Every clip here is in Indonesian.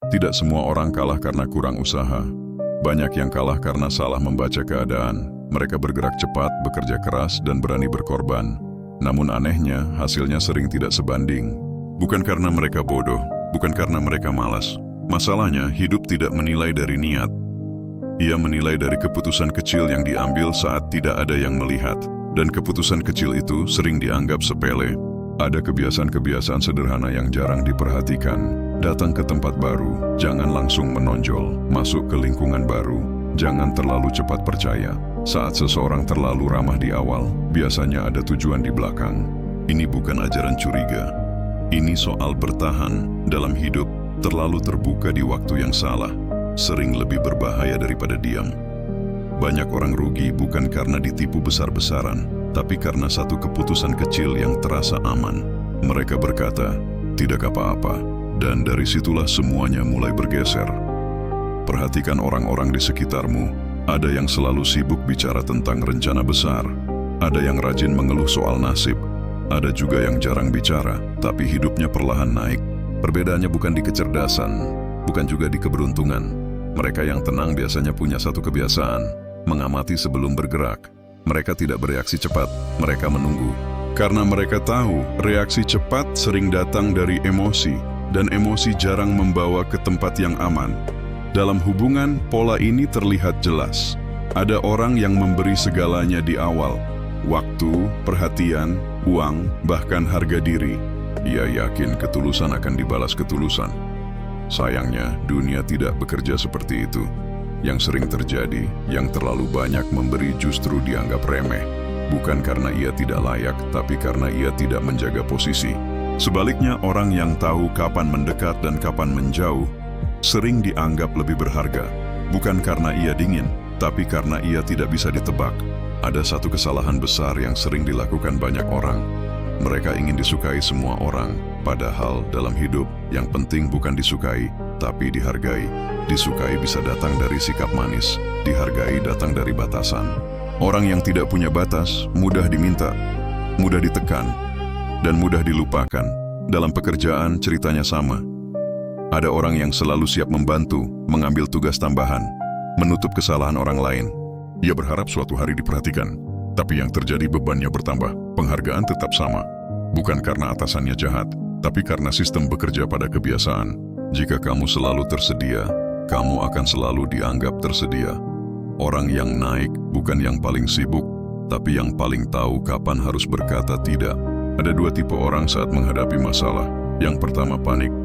Tidak semua orang kalah karena kurang usaha. Banyak yang kalah karena salah membaca keadaan. Mereka bergerak cepat, bekerja keras, dan berani berkorban. Namun anehnya, hasilnya sering tidak sebanding. Bukan karena mereka bodoh, bukan karena mereka malas. Masalahnya, hidup tidak menilai dari niat. Ia menilai dari keputusan kecil yang diambil saat tidak ada yang melihat. Dan keputusan kecil itu sering dianggap sepele. Ada kebiasaan-kebiasaan sederhana yang jarang diperhatikan. Datang ke tempat baru, jangan langsung menonjol. Masuk ke lingkungan baru, jangan terlalu cepat percaya. Saat seseorang terlalu ramah di awal, biasanya ada tujuan di belakang. Ini bukan ajaran curiga. Ini soal bertahan dalam hidup. Terlalu terbuka di waktu yang salah, sering lebih berbahaya daripada diam. Banyak orang rugi bukan karena ditipu besar-besaran, tapi karena satu keputusan kecil yang terasa aman. Mereka berkata, tidak apa-apa, dan dari situlah semuanya mulai bergeser. Perhatikan orang-orang di sekitarmu. Ada yang selalu sibuk bicara tentang rencana besar. Ada yang rajin mengeluh soal nasib. Ada juga yang jarang bicara, tapi hidupnya perlahan naik. Perbedaannya bukan di kecerdasan, bukan juga di keberuntungan. Mereka yang tenang biasanya punya satu kebiasaan, mengamati sebelum bergerak. Mereka tidak bereaksi cepat, mereka menunggu. Karena mereka tahu, reaksi cepat sering datang dari emosi, dan emosi jarang membawa ke tempat yang aman. Dalam hubungan, pola ini terlihat jelas. Ada orang yang memberi segalanya di awal. Waktu, perhatian, uang, bahkan harga diri. Ia yakin ketulusan akan dibalas ketulusan. Sayangnya, dunia tidak bekerja seperti itu. Yang sering terjadi, yang terlalu banyak memberi justru dianggap remeh. Bukan karena ia tidak layak, tapi karena ia tidak menjaga posisi. Sebaliknya, orang yang tahu kapan mendekat dan kapan menjauh, sering dianggap lebih berharga. Bukan karena ia dingin, tapi karena ia tidak bisa ditebak. Ada satu kesalahan besar yang sering dilakukan banyak orang. Mereka ingin disukai semua orang, padahal dalam hidup, yang penting bukan disukai, tapi dihargai. Disukai bisa datang dari sikap manis, dihargai datang dari batasan. Orang yang tidak punya batas, mudah diminta, mudah ditekan, dan mudah dilupakan. Dalam pekerjaan, ceritanya sama. Ada orang yang selalu siap membantu, mengambil tugas tambahan, menutup kesalahan orang lain. Ia berharap suatu hari diperhatikan, tapi yang terjadi bebannya bertambah, penghargaan tetap sama. Bukan karena atasannya jahat, tapi karena sistem bekerja pada kebiasaan. Jika kamu selalu tersedia, kamu akan selalu dianggap tersedia. Orang yang naik bukan yang paling sibuk, tapi yang paling tahu kapan harus berkata tidak. Ada dua tipe orang saat menghadapi masalah. Yang pertama panik.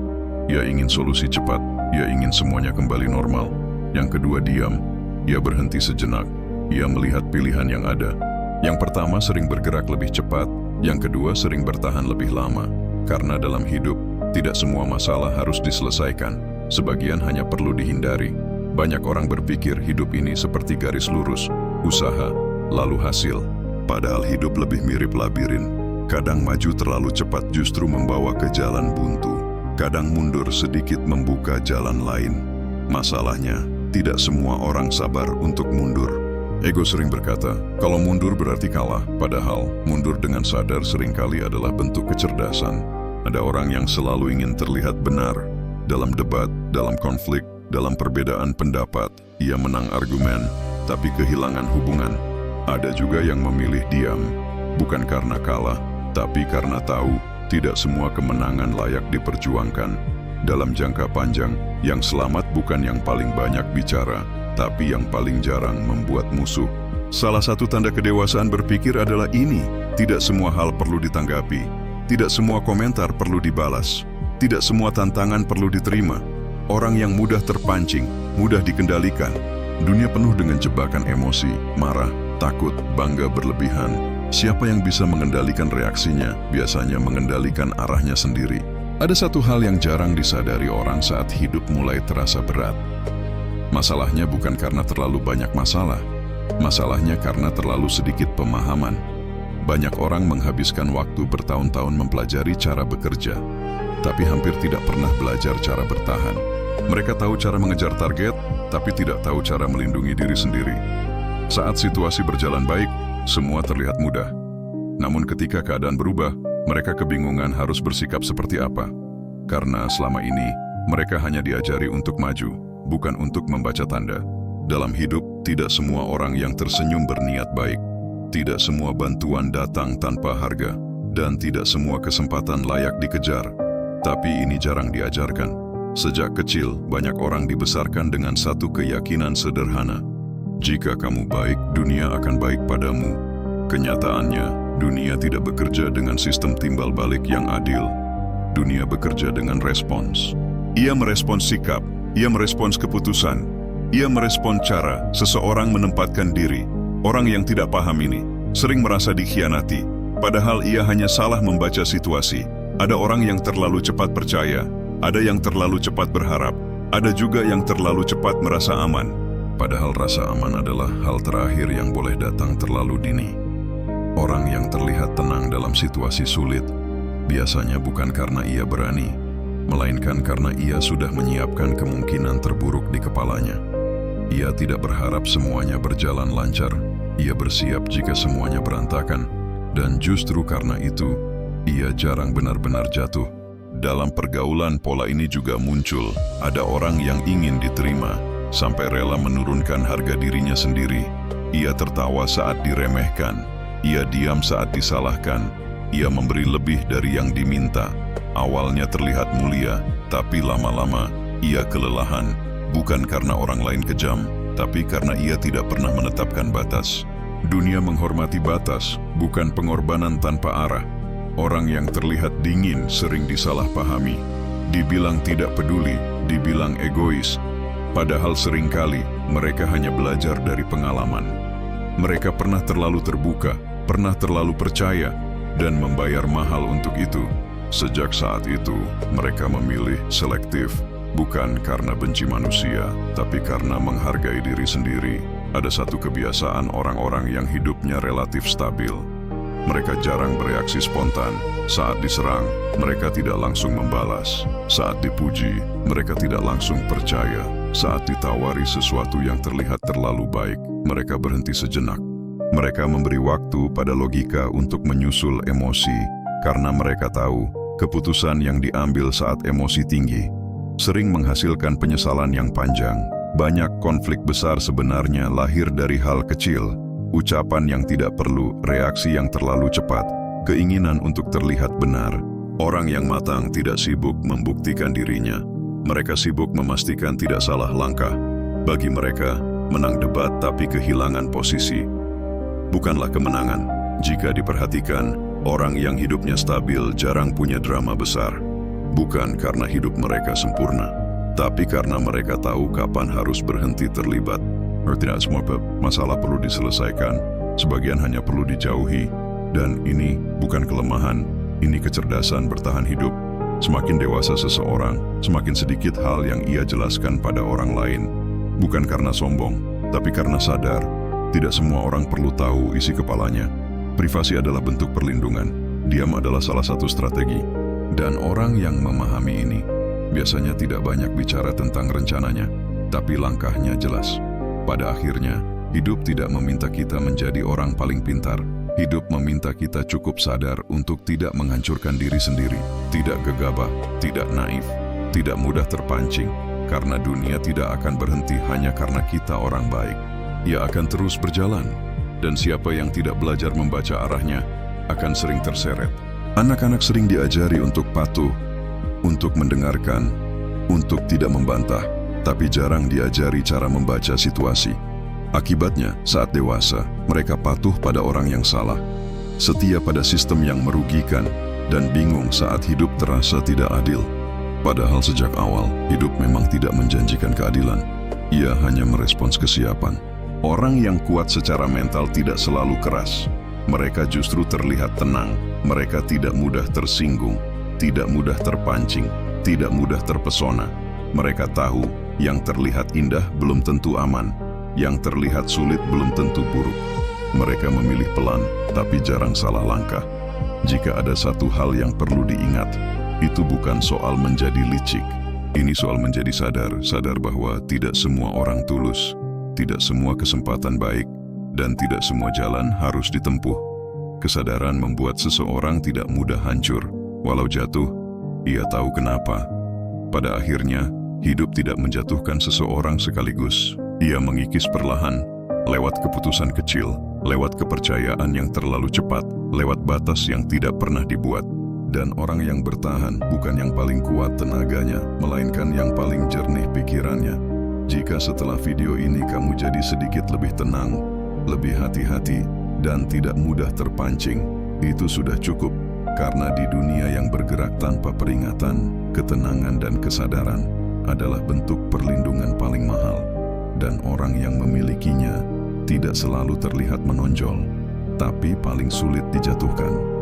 Ia ingin solusi cepat, ia ingin semuanya kembali normal. Yang kedua diam. Ia berhenti sejenak. Ia melihat pilihan yang ada. Yang pertama sering bergerak lebih cepat, yang kedua sering bertahan lebih lama. Karena dalam hidup, tidak semua masalah harus diselesaikan. Sebagian hanya perlu dihindari. Banyak orang berpikir hidup ini seperti garis lurus, usaha, lalu hasil. Padahal hidup lebih mirip labirin. Kadang maju terlalu cepat justru membawa ke jalan buntu. Kadang mundur sedikit membuka jalan lain. Masalahnya, tidak semua orang sabar untuk mundur. Ego sering berkata, kalau mundur berarti kalah. Padahal, mundur dengan sadar seringkali adalah bentuk kecerdasan. Ada orang yang selalu ingin terlihat benar. Dalam debat, dalam konflik, dalam perbedaan pendapat, ia menang argumen, tapi kehilangan hubungan. Ada juga yang memilih diam, bukan karena kalah, tapi karena tahu tidak semua kemenangan layak diperjuangkan. Dalam jangka panjang, yang selamat bukan yang paling banyak bicara, tapi yang paling jarang membuat musuh. Salah satu tanda kedewasaan berpikir adalah ini: tidak semua hal perlu ditanggapi, tidak semua komentar perlu dibalas, tidak semua tantangan perlu diterima. Orang yang mudah terpancing, mudah dikendalikan. Dunia penuh dengan jebakan emosi, marah, takut, bangga berlebihan. Siapa yang bisa mengendalikan reaksinya, biasanya mengendalikan arahnya sendiri. Ada satu hal yang jarang disadari orang saat hidup mulai terasa berat. Masalahnya bukan karena terlalu banyak masalah. Masalahnya karena terlalu sedikit pemahaman. Banyak orang menghabiskan waktu bertahun-tahun mempelajari cara bekerja, tapi hampir tidak pernah belajar cara bertahan. Mereka tahu cara mengejar target, tapi tidak tahu cara melindungi diri sendiri. Saat situasi berjalan baik, semua terlihat mudah. Namun ketika keadaan berubah, mereka kebingungan harus bersikap seperti apa. Karena selama ini, Mereka hanya diajari untuk maju, bukan untuk membaca tanda. Dalam hidup, tidak semua orang yang tersenyum berniat baik. Tidak semua bantuan datang tanpa harga, dan tidak semua kesempatan layak dikejar. Tapi ini jarang diajarkan. Sejak kecil, banyak orang dibesarkan dengan satu keyakinan sederhana. Jika kamu baik, dunia akan baik padamu. Kenyataannya, dunia tidak bekerja dengan sistem timbal balik yang adil. Dunia bekerja dengan respons. Ia merespons sikap, ia merespons keputusan, ia merespons cara seseorang menempatkan diri. Orang yang tidak paham ini sering merasa dikhianati, padahal ia hanya salah membaca situasi. Ada orang yang terlalu cepat percaya, ada yang terlalu cepat berharap, ada juga yang terlalu cepat merasa aman. Padahal rasa aman adalah hal terakhir yang boleh datang terlalu dini. Orang yang terlihat tenang dalam situasi sulit, biasanya bukan karena ia berani, melainkan karena ia sudah menyiapkan kemungkinan terburuk di kepalanya. Ia tidak berharap semuanya berjalan lancar, ia bersiap jika semuanya berantakan, dan justru karena itu, ia jarang benar-benar jatuh. Dalam pergaulan pola ini juga muncul, ada orang yang ingin diterima, sampai rela menurunkan harga dirinya sendiri. Ia tertawa saat diremehkan, ia diam saat disalahkan, ia memberi lebih dari yang diminta. Awalnya terlihat mulia, tapi lama-lama ia kelelahan, bukan karena orang lain kejam, tapi karena ia tidak pernah menetapkan batas. Dunia menghormati batas, bukan pengorbanan tanpa arah. Orang yang terlihat dingin sering disalahpahami, dibilang tidak peduli, dibilang egois. Padahal seringkali mereka hanya belajar dari pengalaman. Mereka pernah terlalu terbuka, pernah terlalu percaya, dan membayar mahal untuk itu. Sejak saat itu, mereka memilih selektif, bukan karena benci manusia, tapi karena menghargai diri sendiri. Ada satu kebiasaan orang-orang yang hidupnya relatif stabil. Mereka jarang bereaksi spontan. Saat diserang, mereka tidak langsung membalas. Saat dipuji, mereka tidak langsung percaya. Saat ditawari sesuatu yang terlihat terlalu baik, mereka berhenti sejenak. Mereka memberi waktu pada logika untuk menyusul emosi, karena mereka tahu keputusan yang diambil saat emosi tinggi sering menghasilkan penyesalan yang panjang. Banyak konflik besar sebenarnya lahir dari hal kecil, ucapan yang tidak perlu, reaksi yang terlalu cepat, keinginan untuk terlihat benar. Orang yang matang tidak sibuk membuktikan dirinya. Mereka sibuk memastikan tidak salah langkah. Bagi mereka, menang debat tapi kehilangan posisi bukanlah kemenangan. Jika diperhatikan, orang yang hidupnya stabil jarang punya drama besar. Bukan karena hidup mereka sempurna, tapi karena mereka tahu kapan harus berhenti terlibat. Tidak semua masalah perlu diselesaikan, sebagian hanya perlu dijauhi. Dan ini bukan kelemahan, ini kecerdasan bertahan hidup. Semakin dewasa seseorang, semakin sedikit hal yang ia jelaskan pada orang lain. Bukan karena sombong, tapi karena sadar, tidak semua orang perlu tahu isi kepalanya. Privasi adalah bentuk perlindungan. Diam adalah salah satu strategi. Dan orang yang memahami ini, biasanya tidak banyak bicara tentang rencananya, tapi langkahnya jelas. Pada akhirnya, hidup tidak meminta kita menjadi orang paling pintar. Hidup meminta kita cukup sadar untuk tidak menghancurkan diri sendiri, tidak gegabah, tidak naif, tidak mudah terpancing, karena dunia tidak akan berhenti hanya karena kita orang baik. Ia akan terus berjalan, dan siapa yang tidak belajar membaca arahnya akan sering terseret. Anak-anak sering diajari untuk patuh, untuk mendengarkan, untuk tidak membantah, tapi jarang diajari cara membaca situasi. Akibatnya, saat dewasa, mereka patuh pada orang yang salah, setia pada sistem yang merugikan, dan bingung saat hidup terasa tidak adil. Padahal sejak awal, hidup memang tidak menjanjikan keadilan. Ia hanya merespons kesiapan. Orang yang kuat secara mental tidak selalu keras. Mereka justru terlihat tenang. Mereka tidak mudah tersinggung, tidak mudah terpancing, tidak mudah terpesona. Mereka tahu yang terlihat indah belum tentu aman, yang terlihat sulit belum tentu buruk. Mereka memilih pelan, tapi jarang salah langkah. Jika ada satu hal yang perlu diingat, itu bukan soal menjadi licik. Ini soal menjadi sadar bahwa tidak semua orang tulus, tidak semua kesempatan baik, dan tidak semua jalan harus ditempuh. Kesadaran membuat seseorang tidak mudah hancur. Walau jatuh, ia tahu kenapa. Pada akhirnya, hidup tidak menjatuhkan seseorang sekaligus. Ia mengikis perlahan, lewat keputusan kecil, lewat kepercayaan yang terlalu cepat, lewat batas yang tidak pernah dibuat. Dan orang yang bertahan bukan yang paling kuat tenaganya, melainkan yang paling jernih pikirannya. Jika setelah video ini kamu jadi sedikit lebih tenang, lebih hati-hati, dan tidak mudah terpancing, itu sudah cukup. Karena di dunia yang bergerak tanpa peringatan, ketenangan dan kesadaran adalah bentuk perlindungan paling mahal. Dan orang yang memilikinya tidak selalu terlihat menonjol, tapi paling sulit dijatuhkan.